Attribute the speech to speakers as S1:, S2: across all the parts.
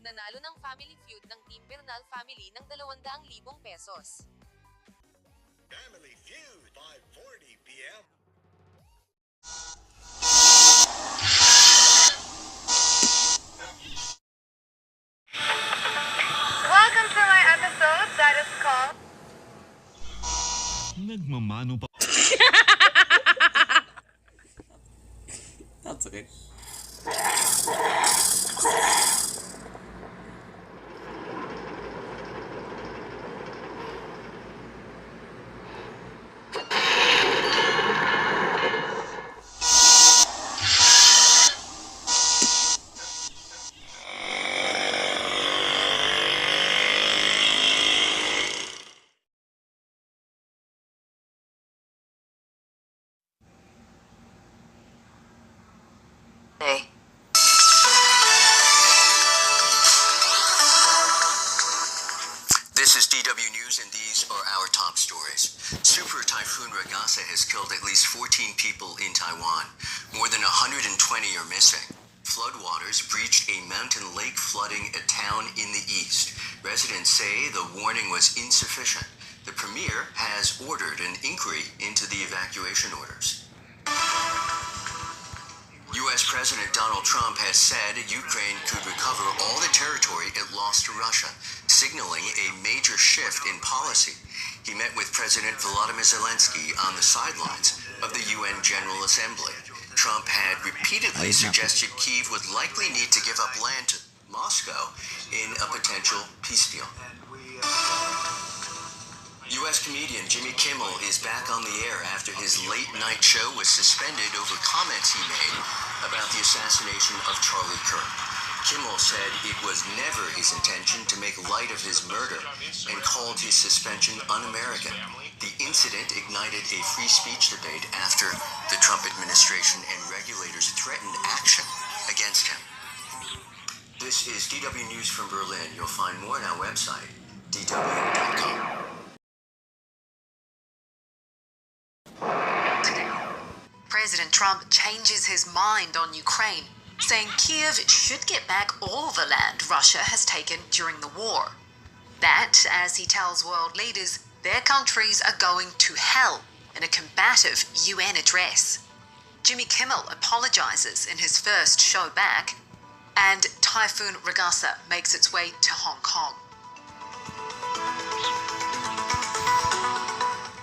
S1: Nanalo ng Family Feud ng Team Bernal Family ng 200,000 pesos.
S2: Family Feud, 5:40 p.m.
S3: Welcome to my episode that is called
S4: Nagmamano pa.
S5: That's okay.
S6: This is DW News, and these are our top stories. Super Typhoon Ragasa has killed at least 14 people in Taiwan. More than 120 are missing. Floodwaters breached a mountain lake, flooding a town in the east. Residents say the warning was insufficient. The premier has ordered an inquiry into the evacuation orders. U.S. President Donald Trump has said Ukraine could recover all the territory it lost to Russia, signaling a major shift in policy. He met with President Volodymyr Zelensky on the sidelines of the UN General Assembly. Trump had repeatedly suggested Kyiv would likely need to give up land to Moscow in a potential peace deal. U.S. comedian Jimmy Kimmel is back on the air after his late-night show was suspended over comments he made about the assassination of Charlie Kirk. Kimmel said it was never his intention to make light of his murder and called his suspension un-American. The incident ignited a free speech debate after the Trump administration and regulators threatened action against him. This is DW News from Berlin. You'll find more on our website, dw.com.
S7: President Trump changes his mind on Ukraine, saying Kyiv should get back all the land Russia has taken during the war. That, as he tells world leaders, their countries are going to hell in a combative UN address. Jimmy Kimmel apologizes in his first show back, and Typhoon Ragasa makes its way to Hong Kong.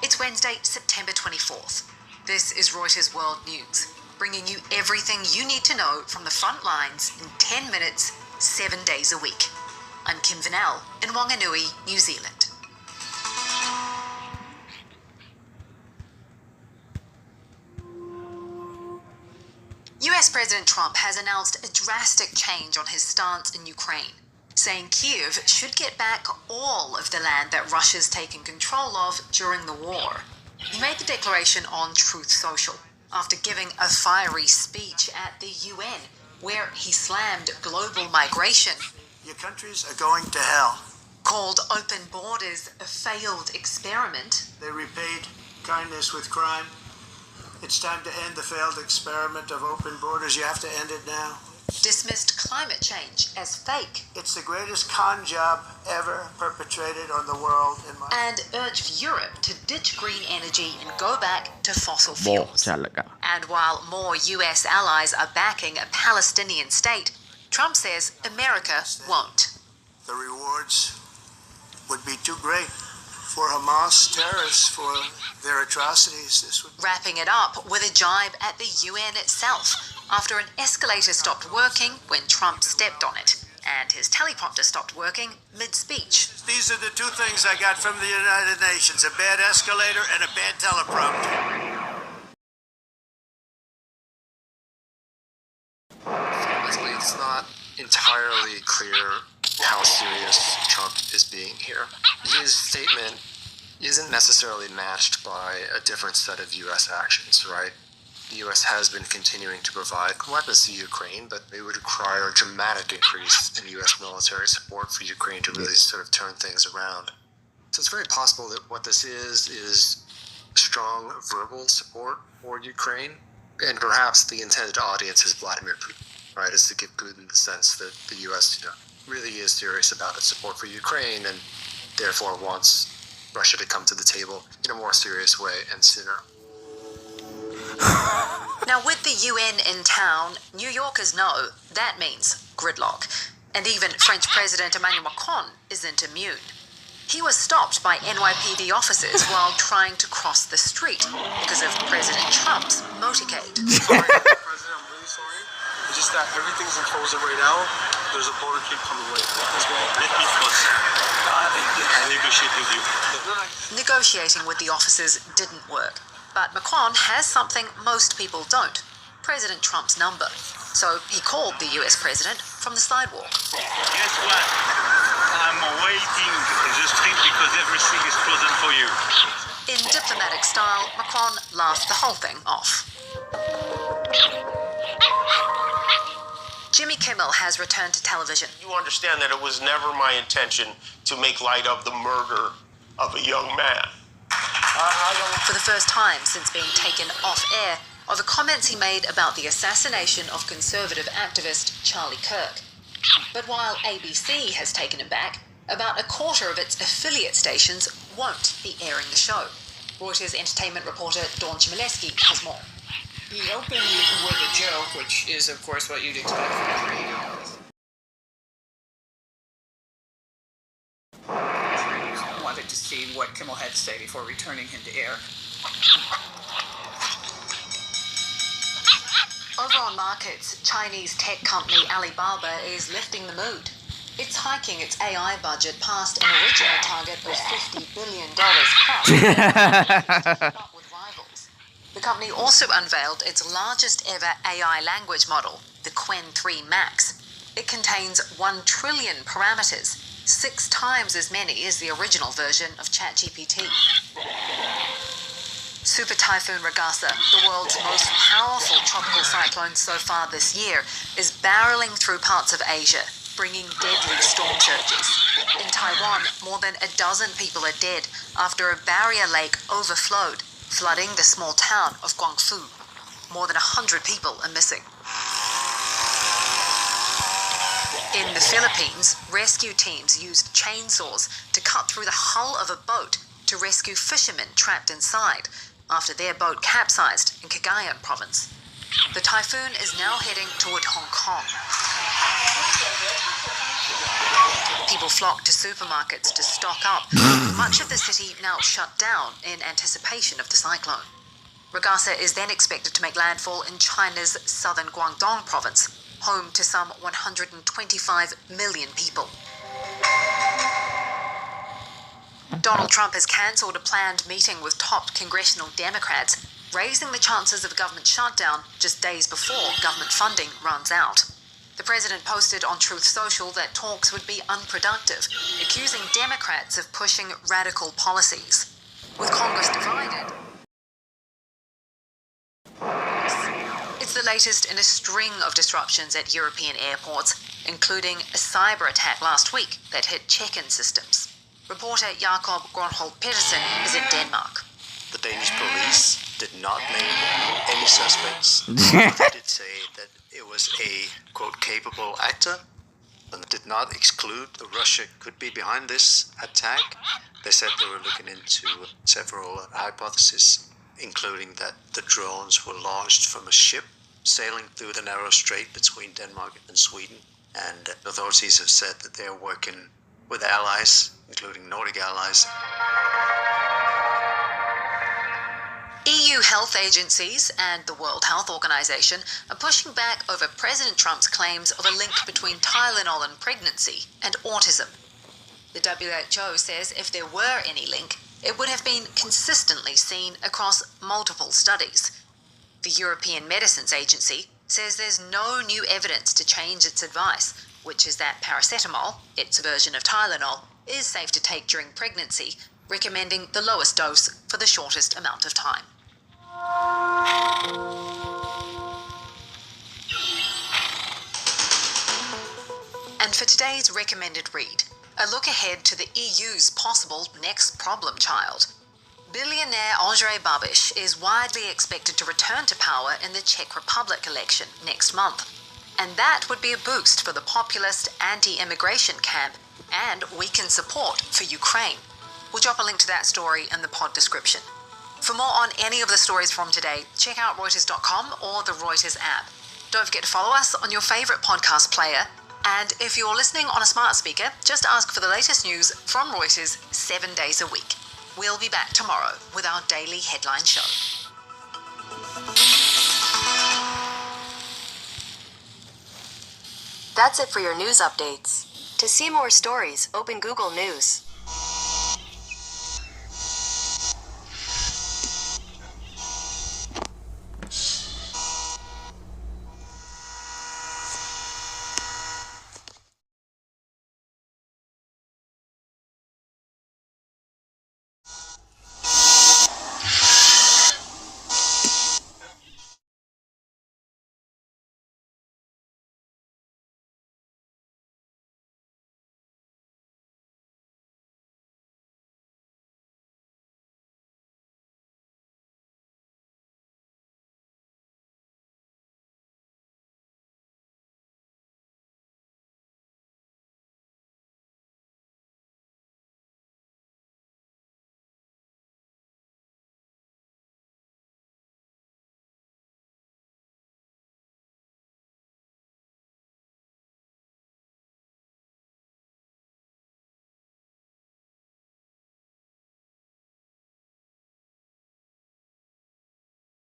S7: It's Wednesday, September 24th. This is Reuters World News, bringing you everything you need to know from the front lines in 10 minutes, 7 days a week. I'm Kim Vanell in Wanganui, New Zealand. US President Trump has announced a drastic change on his stance in Ukraine, saying Kyiv should get back all of the land that Russia's taken control of during the war. He made the declaration on Truth Social after giving a fiery speech at the UN, where he slammed global migration.
S8: Your countries are going to hell.
S7: Called open borders a failed experiment.
S8: They repaid kindness with crime. It's time to end the failed experiment of open borders. You have to end it now.
S7: Dismissed climate change as fake.
S8: It's the greatest con job ever perpetrated on the world in my...
S7: And urged Europe to ditch green energy and go back to fossil fuels. And while more US allies are backing a Palestinian state, Trump says America won't.
S8: The rewards would be too great for Hamas terrorists for their atrocities. This would...
S7: Wrapping it up with a jibe at the UN itself, after an escalator stopped working when Trump stepped on it, and his teleprompter stopped working mid-speech.
S8: These are the two things I got from the United Nations, a bad escalator and a bad teleprompter.
S9: Honestly, it's not entirely clear how serious Trump is being here. His statement isn't necessarily matched by a different set of U.S. actions, right? The U.S. has been continuing to provide weapons to Ukraine, but it would require a dramatic increase in U.S. military support for Ukraine to really sort of turn things around. So it's very possible that what this is strong verbal support for Ukraine, and perhaps the intended audience is Vladimir Putin, right? Is to give Putin the sense that the U.S., really is serious about its support for Ukraine and therefore wants Russia to come to the table in a more serious way and sooner.
S7: Now, with the UN in town, New Yorkers know that means gridlock. And even French President Emmanuel Macron isn't immune. He was stopped by NYPD officers while trying to cross the street because of President Trump's motorcade.
S4: President, I'm really sorry. It's just that everything's in frozen right now. There's a motorcade coming right now. Let me first. I negotiate with you.
S7: Negotiating with the officers didn't work. But Macron has something most people don't: President Trump's number. So he called the US president from the sidewalk.
S4: Guess what? I'm waiting the street because everything is frozen for you.
S7: In diplomatic style, Macron laughed the whole thing off. Jimmy Kimmel has returned to television.
S5: You understand that it was never my intention to make light of the murder of a young man.
S7: For the first time since being taken off air over comments he made about the assassination of conservative activist Charlie Kirk. But while ABC has taken him back, about a quarter of its affiliate stations won't be airing the show. Reuters entertainment reporter Dawn Chmielewski has more.
S10: He opened with a joke, which is, of course, what you'd expect from a radio host. I wanted to see what Kimmel had to say before returning him to air.
S7: Over on markets, Chinese tech company Alibaba is lifting the mood. It's hiking its AI budget past an original target of $50 billion plus, not with rivals. The company also unveiled its largest ever AI language model, the Qwen 3 Max. It contains 1 trillion parameters, 6 times as many as the original version of ChatGPT. Super Typhoon Ragasa, the world's most powerful tropical cyclone so far this year, is barreling through parts of Asia, bringing deadly storm surges. In Taiwan, more than a dozen people are dead after a barrier lake overflowed, flooding the small town of Guangfu. More than 100 people are missing. In the Philippines, rescue teams used chainsaws to cut through the hull of a boat to rescue fishermen trapped inside after their boat capsized in Cagayan province. The typhoon is now heading toward Hong Kong. People flock to supermarkets to stock up, with much of the city now shut down in anticipation of the cyclone. Ragasa is then expected to make landfall in China's southern Guangdong province, home to some 125 million people. Donald Trump has cancelled a planned meeting with top congressional Democrats, raising the chances of a government shutdown just days before government funding runs out. The president posted on Truth Social that talks would be unproductive, accusing Democrats of pushing radical policies. With Congress divided, it's the latest in a string of disruptions at European airports, including a cyber attack last week that hit check-in systems. Reporter Jakob Gronholt Pedersen is in Denmark.
S8: The Danish police did not name any suspects. They did say that it was a, quote, capable actor, and did not exclude that Russia could be behind this attack. They said they were looking into several hypotheses, including that the drones were launched from a ship sailing through the narrow strait between Denmark and Sweden. And authorities have said that they are working with allies, including Nordic allies.
S7: EU health agencies and the World Health Organization are pushing back over President Trump's claims of a link between Tylenol and pregnancy and autism. The WHO says if there were any link, it would have been consistently seen across multiple studies. The European Medicines Agency says there's no new evidence to change its advice, which is that paracetamol, its version of Tylenol, is safe to take during pregnancy, recommending the lowest dose for the shortest amount of time. And for today's recommended read, a look ahead to the EU's possible next problem child. Billionaire Andrej Babiš is widely expected to return to power in the Czech Republic election next month. And that would be a boost for the populist anti-immigration camp and weaken support for Ukraine. We'll drop a link to that story in the pod description. For more on any of the stories from today, check out Reuters.com or the Reuters app. Don't forget to follow us on your favorite podcast player. And if you're listening on a smart speaker, just ask for the latest news from Reuters 7 days a week. We'll be back tomorrow with our daily headline show.
S11: That's it for your news updates. To see more stories, open Google News.